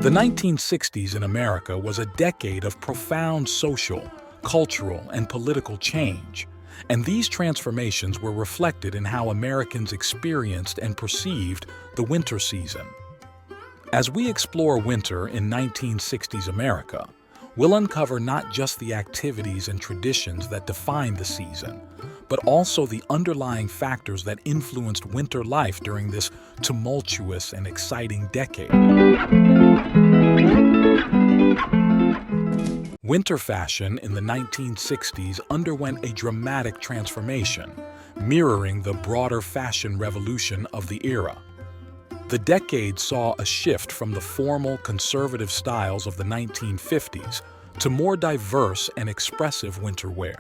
The 1960s in America was a decade of profound social, cultural, and political change, and these transformations were reflected in how Americans experienced and perceived the winter season. As we explore winter in 1960s America, we'll uncover not just the activities and traditions that defined the season, but also the underlying factors that influenced winter life during this tumultuous and exciting decade. Winter fashion in the 1960s underwent a dramatic transformation, mirroring the broader fashion revolution of the era. The decade saw a shift from the formal, conservative styles of the 1950s to more diverse and expressive winter wear.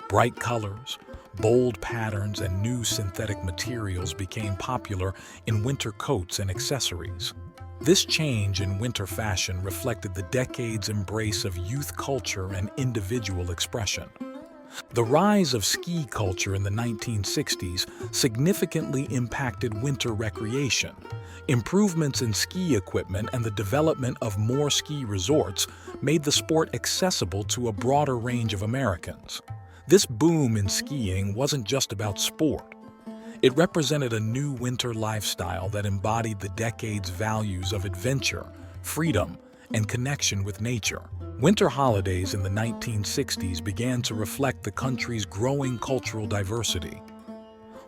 Bright colors, bold patterns, and new synthetic materials became popular in winter coats and accessories. This change in winter fashion reflected the decade's embrace of youth culture and individual expression. The rise of ski culture in the 1960s significantly impacted winter recreation. Improvements in ski equipment and the development of more ski resorts made the sport accessible to a broader range of Americans. This boom in skiing wasn't just about sport. It represented a new winter lifestyle that embodied the decade's values of adventure, freedom, and connection with nature. Winter holidays in the 1960s began to reflect the country's growing cultural diversity.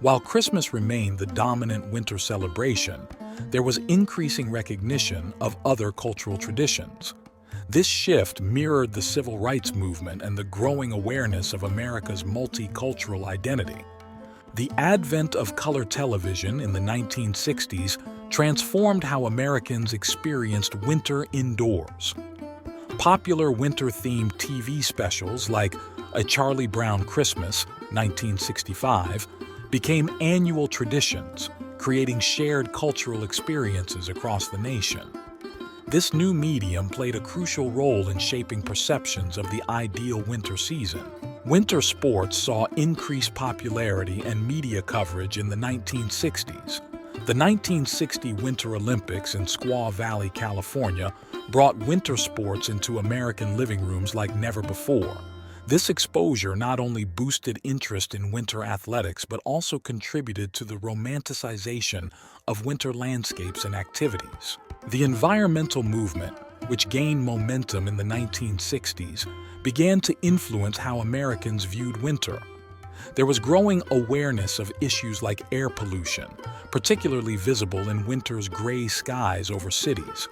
While Christmas remained the dominant winter celebration, there was increasing recognition of other cultural traditions. This shift mirrored the civil rights movement and the growing awareness of America's multicultural identity. The advent of color television in the 1960s transformed how Americans experienced winter indoors. Popular winter-themed TV specials like A Charlie Brown Christmas, 1965, became annual traditions, creating shared cultural experiences across the nation. This new medium played a crucial role in shaping perceptions of the ideal winter season. Winter sports saw increased popularity and media coverage in the 1960s. The 1960 Winter Olympics in Squaw Valley, California, brought winter sports into American living rooms like never before. This exposure not only boosted interest in winter athletics but also contributed to the romanticization of winter landscapes and activities. The environmental movement, which gained momentum in the 1960s, began to influence how Americans viewed winter. There was growing awareness of issues like air pollution, particularly visible in winter's gray skies over cities.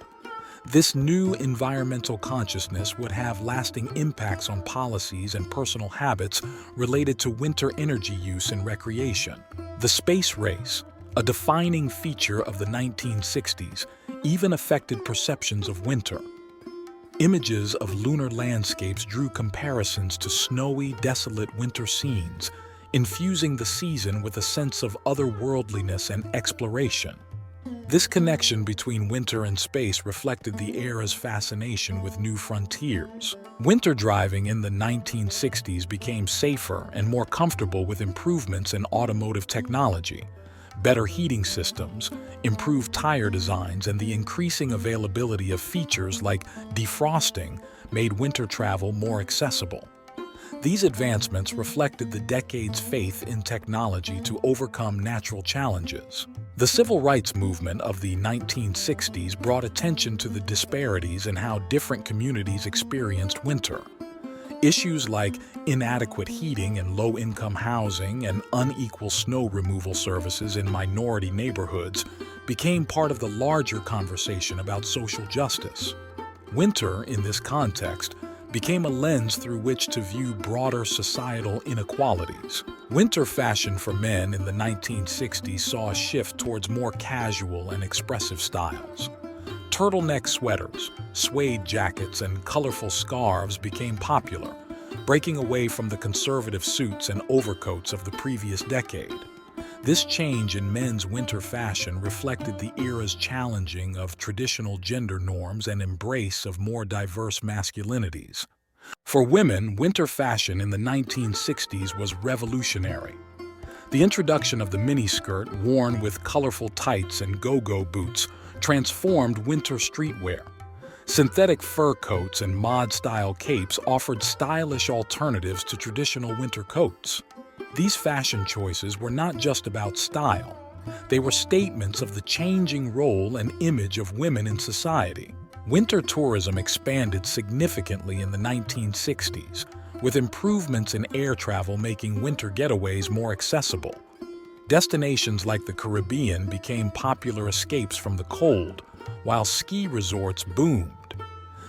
This new environmental consciousness would have lasting impacts on policies and personal habits related to winter energy use and recreation. The space race, a defining feature of the 1960s, even affected perceptions of winter. Images of lunar landscapes drew comparisons to snowy, desolate winter scenes, infusing the season with a sense of otherworldliness and exploration. This connection between winter and space reflected the era's fascination with new frontiers. Winter driving in the 1960s became safer and more comfortable with improvements in automotive technology. Better heating systems, improved tire designs, and the increasing availability of features like defrosting made winter travel more accessible. These advancements reflected the decade's faith in technology to overcome natural challenges. The civil rights movement of the 1960s brought attention to the disparities in how different communities experienced winter. Issues like inadequate heating in low-income housing and unequal snow removal services in minority neighborhoods became part of the larger conversation about social justice. Winter, in this context, became a lens through which to view broader societal inequalities. Winter fashion for men in the 1960s saw a shift towards more casual and expressive styles. Turtleneck sweaters, suede jackets, and colorful scarves became popular, breaking away from the conservative suits and overcoats of the previous decade. This change in men's winter fashion reflected the era's challenging of traditional gender norms and embrace of more diverse masculinities. For women, winter fashion in the 1960s was revolutionary. The introduction of the miniskirt, worn with colorful tights and go-go boots, transformed winter streetwear. Synthetic fur coats and mod-style capes offered stylish alternatives to traditional winter coats. These fashion choices were not just about style. They were statements of the changing role and image of women in society. Winter tourism expanded significantly in the 1960s, with improvements in air travel making winter getaways more accessible. Destinations like the Caribbean became popular escapes from the cold, while ski resorts boomed.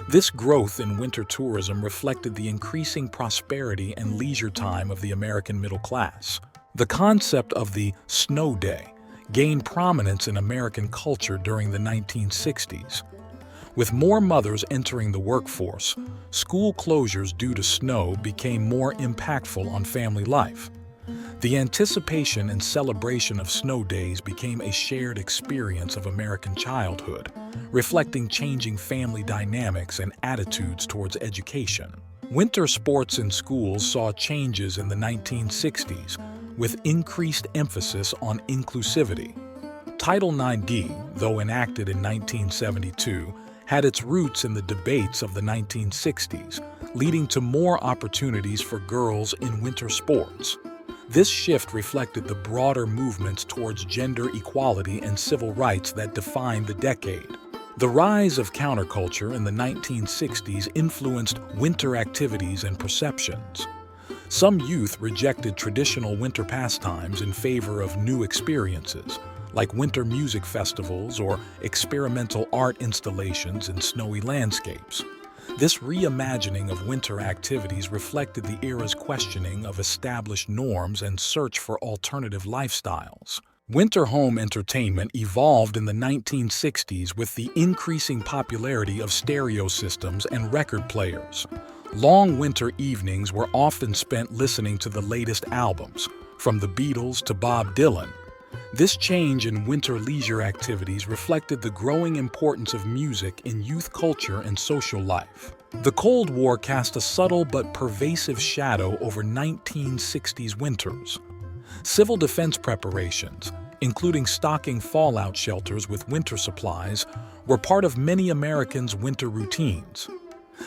This growth in winter tourism reflected the increasing prosperity and leisure time of the American middle class. The concept of the snow day gained prominence in American culture during the 1960s. With more mothers entering the workforce, school closures due to snow became more impactful on family life. The anticipation and celebration of snow days became a shared experience of American childhood, reflecting changing family dynamics and attitudes towards education. Winter sports in schools saw changes in the 1960s, with increased emphasis on inclusivity. Title IX-D, though enacted in 1972, had its roots in the debates of the 1960s, leading to more opportunities for girls in winter sports. This shift reflected the broader movements towards gender equality and civil rights that defined the decade. The rise of counterculture in the 1960s influenced winter activities and perceptions. Some youth rejected traditional winter pastimes in favor of new experiences, like winter music festivals or experimental art installations in snowy landscapes. This reimagining of winter activities reflected the era's questioning of established norms and search for alternative lifestyles. Winter home entertainment evolved in the 1960s with the increasing popularity of stereo systems and record players. Long winter evenings were often spent listening to the latest albums, from the Beatles to Bob Dylan. This change in winter leisure activities reflected the growing importance of music in youth culture and social life. The Cold War cast a subtle but pervasive shadow over 1960s winters. Civil defense preparations, including stocking fallout shelters with winter supplies, were part of many Americans' winter routines.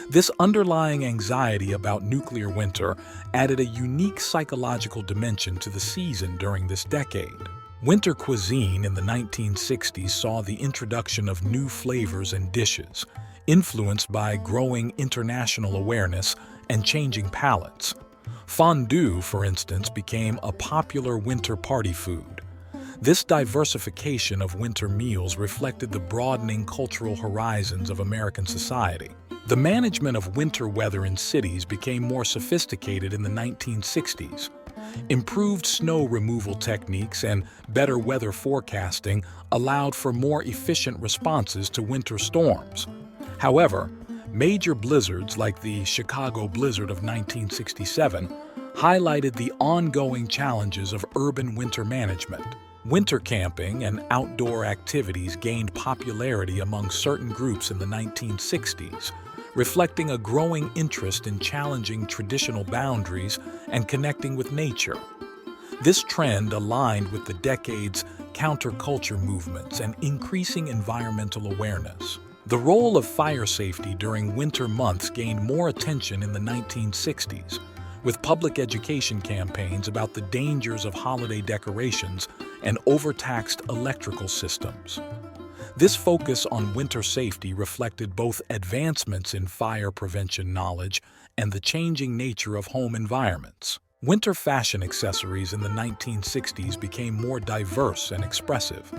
This underlying anxiety about nuclear winter added a unique psychological dimension to the season during this decade. Winter cuisine in the 1960s saw the introduction of new flavors and dishes, influenced by growing international awareness and changing palates. Fondue, for instance, became a popular winter party food. This diversification of winter meals reflected the broadening cultural horizons of American society. The management of winter weather in cities became more sophisticated in the 1960s. Improved snow removal techniques and better weather forecasting allowed for more efficient responses to winter storms. However, major blizzards like the Chicago blizzard of 1967 highlighted the ongoing challenges of urban winter management. Winter camping and outdoor activities gained popularity among certain groups in the 1960s, reflecting a growing interest in challenging traditional boundaries and connecting with nature. This trend aligned with the decade's counterculture movements and increasing environmental awareness. The role of fire safety during winter months gained more attention in the 1960s, with public education campaigns about the dangers of holiday decorations and overtaxed electrical systems. This focus on winter safety reflected both advancements in fire prevention knowledge and the changing nature of home environments. Winter fashion accessories in the 1960s became more diverse and expressive.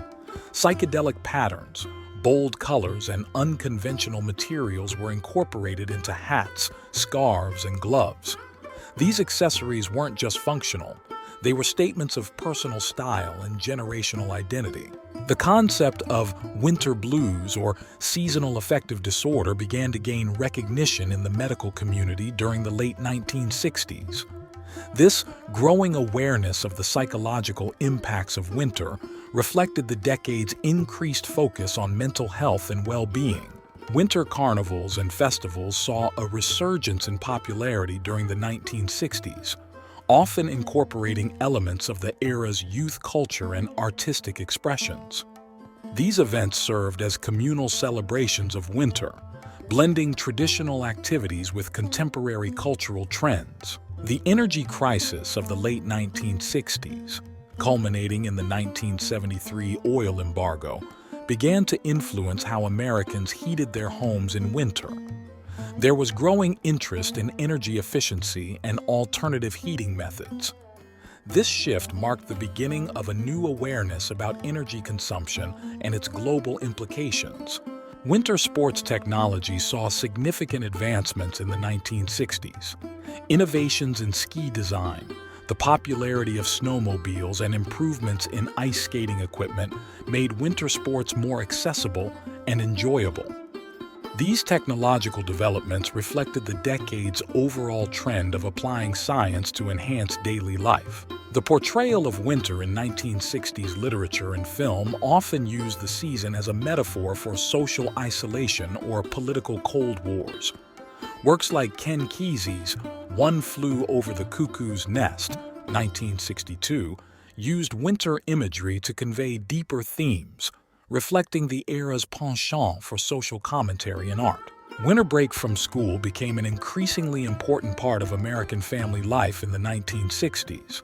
Psychedelic patterns, bold colors, and unconventional materials were incorporated into hats, scarves, and gloves. These accessories weren't just functional. They were statements of personal style and generational identity. The concept of winter blues or seasonal affective disorder began to gain recognition in the medical community during the late 1960s. This growing awareness of the psychological impacts of winter reflected the decade's increased focus on mental health and well-being. Winter carnivals and festivals saw a resurgence in popularity during the 1960s, often incorporating elements of the era's youth culture and artistic expressions. These events served as communal celebrations of winter, blending traditional activities with contemporary cultural trends. The energy crisis of the late 1960s, culminating in the 1973 oil embargo, began to influence how Americans heated their homes in winter. There was growing interest in energy efficiency and alternative heating methods. This shift marked the beginning of a new awareness about energy consumption and its global implications. Winter sports technology saw significant advancements in the 1960s. Innovations in ski design, the popularity of snowmobiles, and improvements in ice skating equipment made winter sports more accessible and enjoyable. These technological developments reflected the decade's overall trend of applying science to enhance daily life. The portrayal of winter in 1960s literature and film often used the season as a metaphor for social isolation or political Cold Wars. Works like Ken Kesey's One Flew Over the Cuckoo's Nest, 1962, used winter imagery to convey deeper themes, reflecting the era's penchant for social commentary and art. Winter break from school became an increasingly important part of American family life in the 1960s.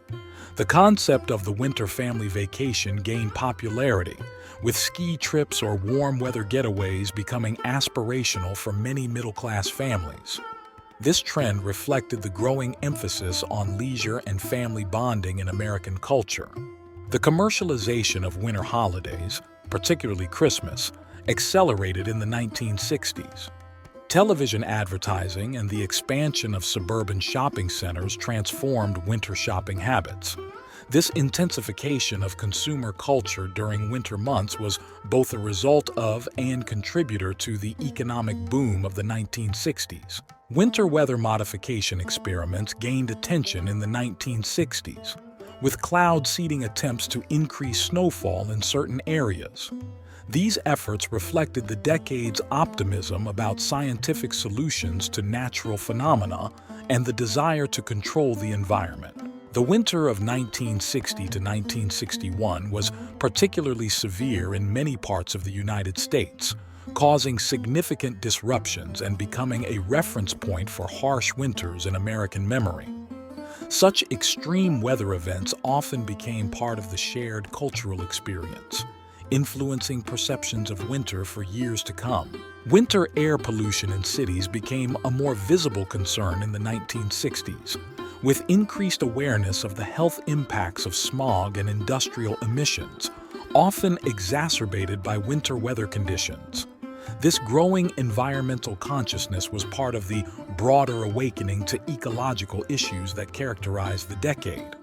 The concept of the winter family vacation gained popularity, with ski trips or warm weather getaways becoming aspirational for many middle-class families. This trend reflected the growing emphasis on leisure and family bonding in American culture. The commercialization of winter holidays, particularly Christmas, accelerated in the 1960s. Television advertising and the expansion of suburban shopping centers transformed winter shopping habits. This intensification of consumer culture during winter months was both a result of and contributor to the economic boom of the 1960s. Winter weather modification experiments gained attention in the 1960s, with cloud seeding attempts to increase snowfall in certain areas. These efforts reflected the decade's optimism about scientific solutions to natural phenomena and the desire to control the environment. The winter of 1960 to 1961 was particularly severe in many parts of the United States, causing significant disruptions and becoming a reference point for harsh winters in American memory. Such extreme weather events often became part of the shared cultural experience, influencing perceptions of winter for years to come. Winter air pollution in cities became a more visible concern in the 1960s, with increased awareness of the health impacts of smog and industrial emissions, often exacerbated by winter weather conditions. This growing environmental consciousness was part of the broader awakening to ecological issues that characterized the decade.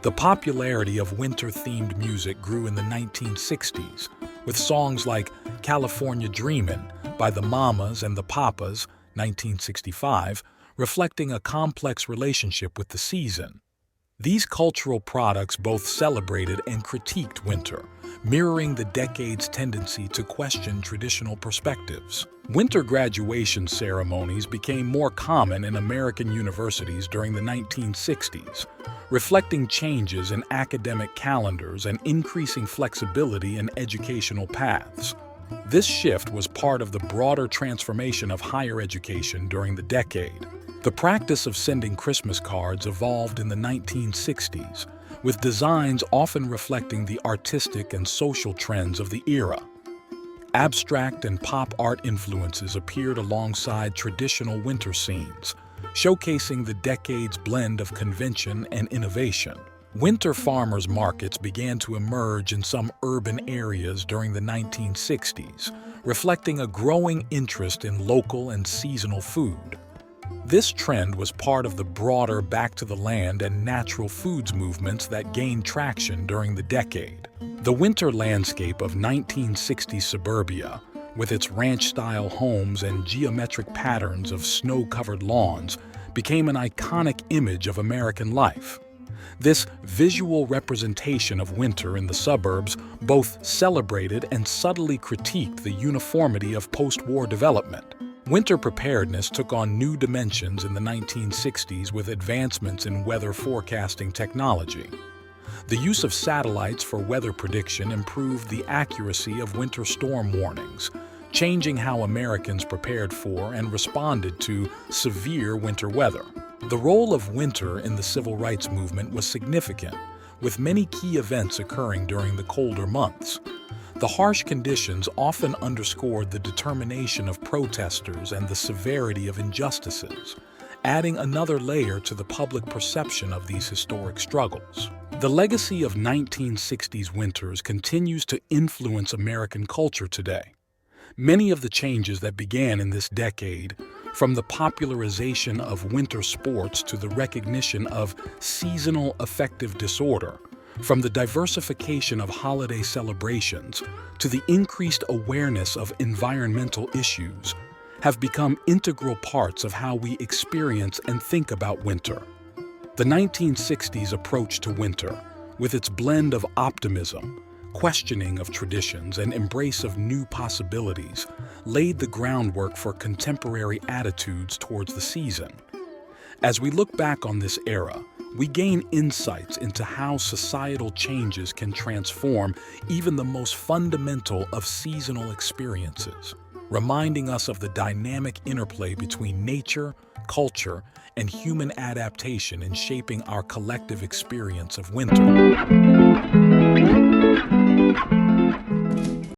The popularity of winter-themed music grew in the 1960s, with songs like California Dreamin' by the Mamas and the Papas, 1965, reflecting a complex relationship with the season. These cultural products both celebrated and critiqued winter, mirroring the decade's tendency to question traditional perspectives. Winter graduation ceremonies became more common in American universities during the 1960s, reflecting changes in academic calendars and increasing flexibility in educational paths. This shift was part of the broader transformation of higher education during the decade. The practice of sending Christmas cards evolved in the 1960s, with designs often reflecting the artistic and social trends of the era. Abstract and pop art influences appeared alongside traditional winter scenes, showcasing the decade's blend of convention and innovation. Winter farmers' markets began to emerge in some urban areas during the 1960s, reflecting a growing interest in local and seasonal food. This trend was part of the broader back to the land and natural foods movements that gained traction during the decade. The winter landscape of 1960s suburbia, with its ranch-style homes and geometric patterns of snow-covered lawns, became an iconic image of American life. This visual representation of winter in the suburbs both celebrated and subtly critiqued the uniformity of post-war development. Winter preparedness took on new dimensions in the 1960s with advancements in weather forecasting technology. The use of satellites for weather prediction improved the accuracy of winter storm warnings, changing how Americans prepared for and responded to severe winter weather. The role of winter in the civil rights movement was significant, with many key events occurring during the colder months. The harsh conditions often underscored the determination of protesters and the severity of injustices, adding another layer to the public perception of these historic struggles. The legacy of 1960s winters continues to influence American culture today. Many of the changes that began in this decade, from the popularization of winter sports to the recognition of seasonal affective disorder, from the diversification of holiday celebrations to the increased awareness of environmental issues, have become integral parts of how we experience and think about winter. The 1960s approach to winter, with its blend of optimism, questioning of traditions, and embrace of new possibilities, laid the groundwork for contemporary attitudes towards the season. As we look back on this era, we gain insights into how societal changes can transform even the most fundamental of seasonal experiences, reminding us of the dynamic interplay between nature, culture, and human adaptation in shaping our collective experience of winter.